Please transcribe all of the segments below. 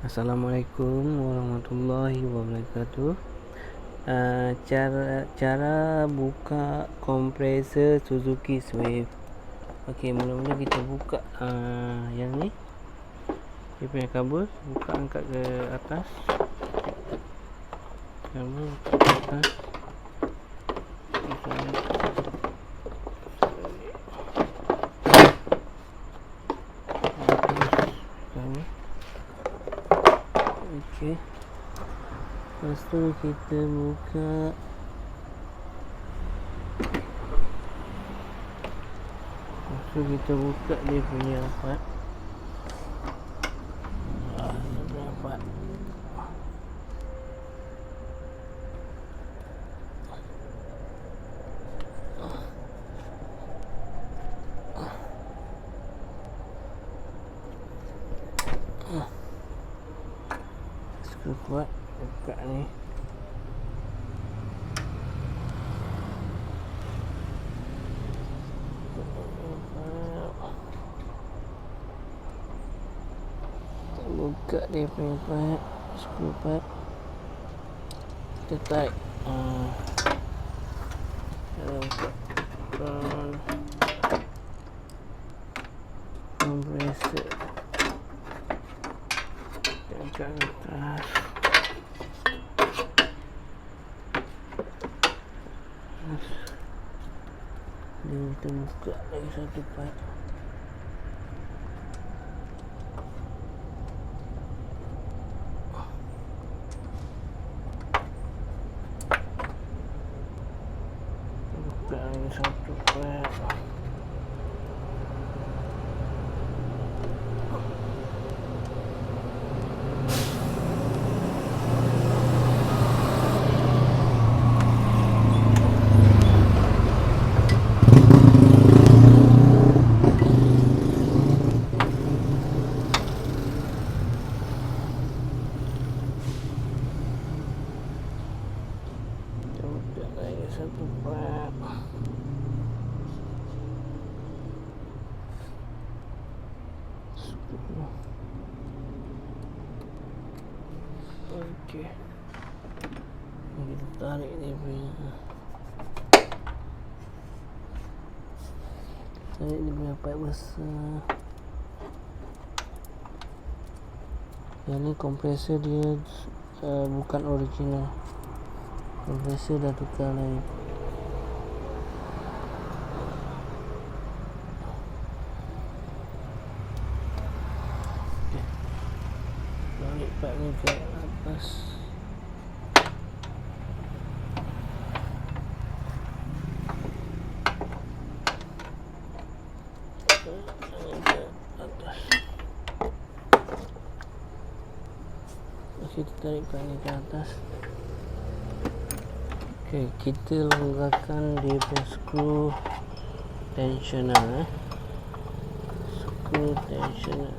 Assalamualaikum warahmatullahi wabarakatuh. Cara buka kompresor Suzuki Swift. Okey, mula-mula kita buka yang ni, dia punya kabel. Buka, angkat ke atas. Kabel buka ke atas. Okey. Lepas tu kita buka dia punya part. Kuat buka ni. Buka dia punya part, screw part. Kita tarik kompresor angkat atas. Kita buka lagi satu part. Buka lagi satu part. Satu part. Okey. Kita tarik dia punya. Tarik dia punya part besar. Yang ni kompresor dia bukan original. Kompresor dah tukar lain. Balik part ni ke atas. Kita tarik part ni ke atas. Okey, kita longgarkan dia punya screw tensioner. Screw tensioner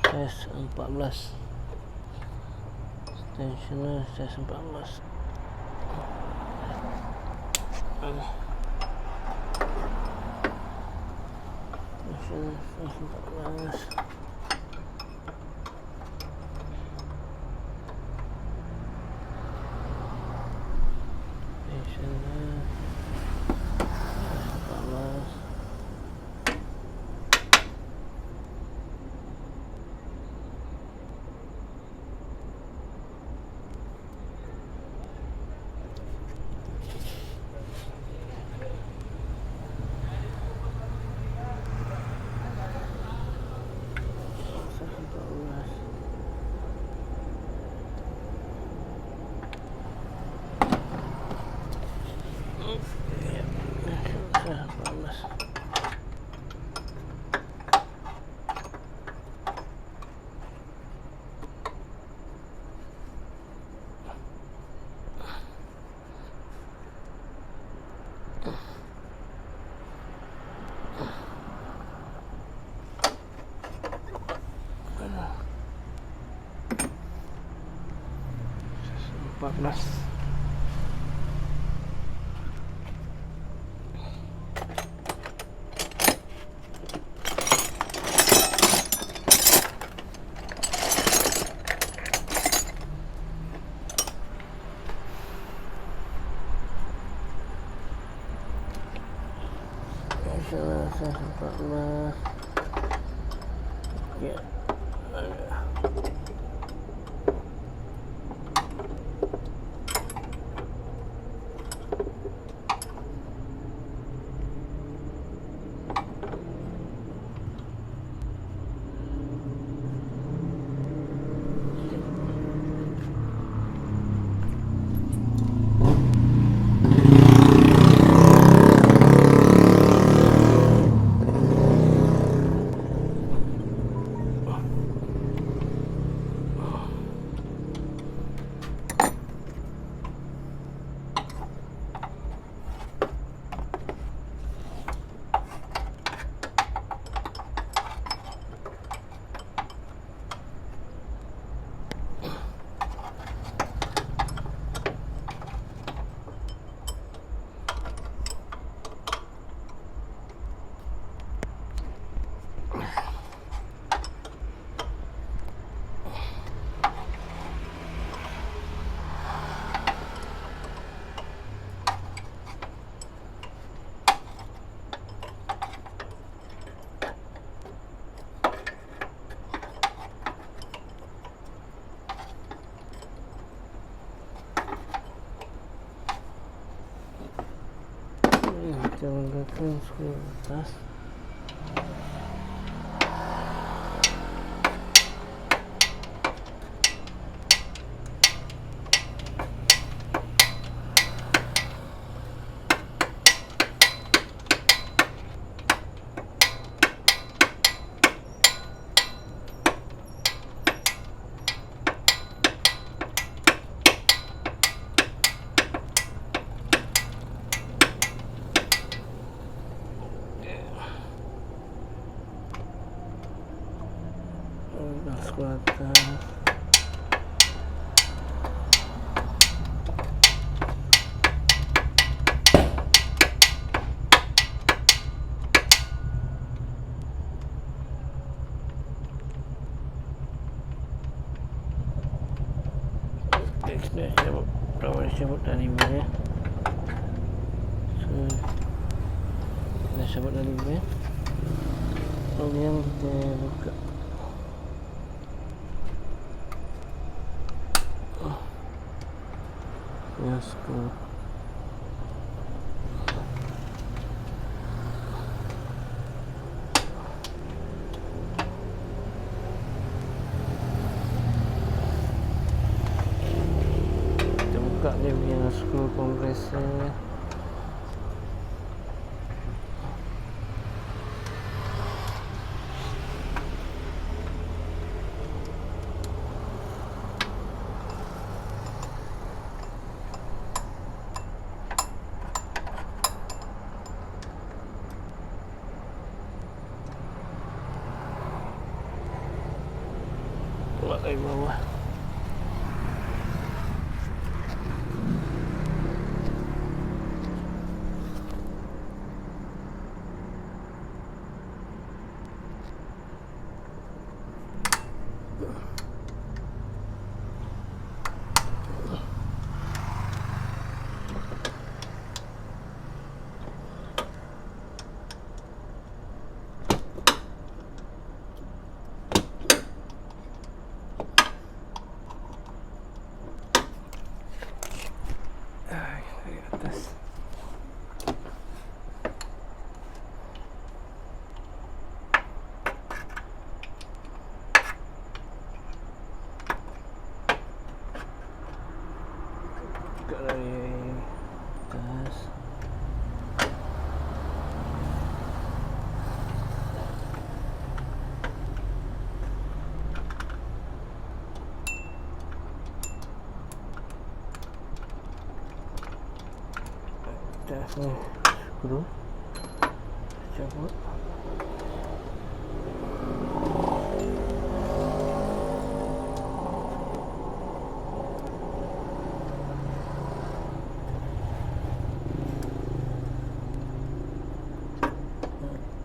size 14. Tensioner size 14. Tensioner size 14. Panas. 14 ya. Kita menggunakan skru atas. Skru atas. Dah cabut, pertama cabut dari mana? Dah cabut dari mana? Kemudian kita buka. Ya, skru. Kita buka dia punya skru kompresor. Buat dari bawah. Dari atas. Buka dari atas. Atas ni skru cabut.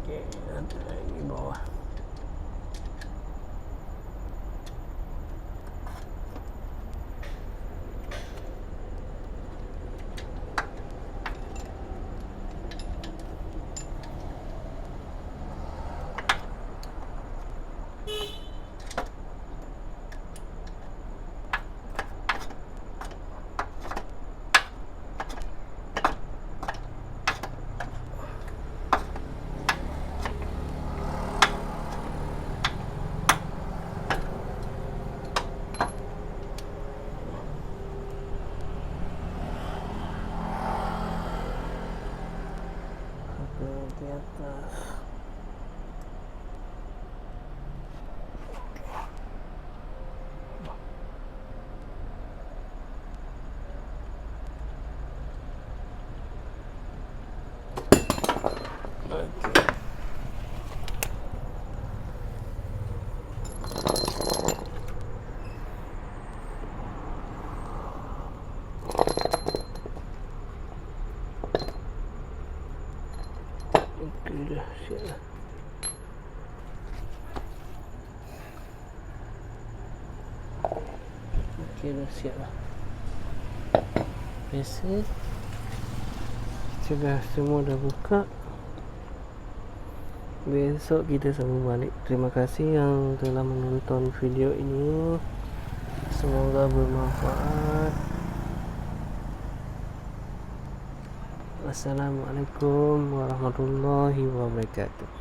Okey, ada di bawah. Okey, dah siap lah. Okey, dah siap lah. Biasa sudah semua dah buka. Besok kita sambung balik. Terima kasih yang telah menonton video ini. Semoga bermanfaat. Assalamualaikum warahmatullahi wabarakatuh.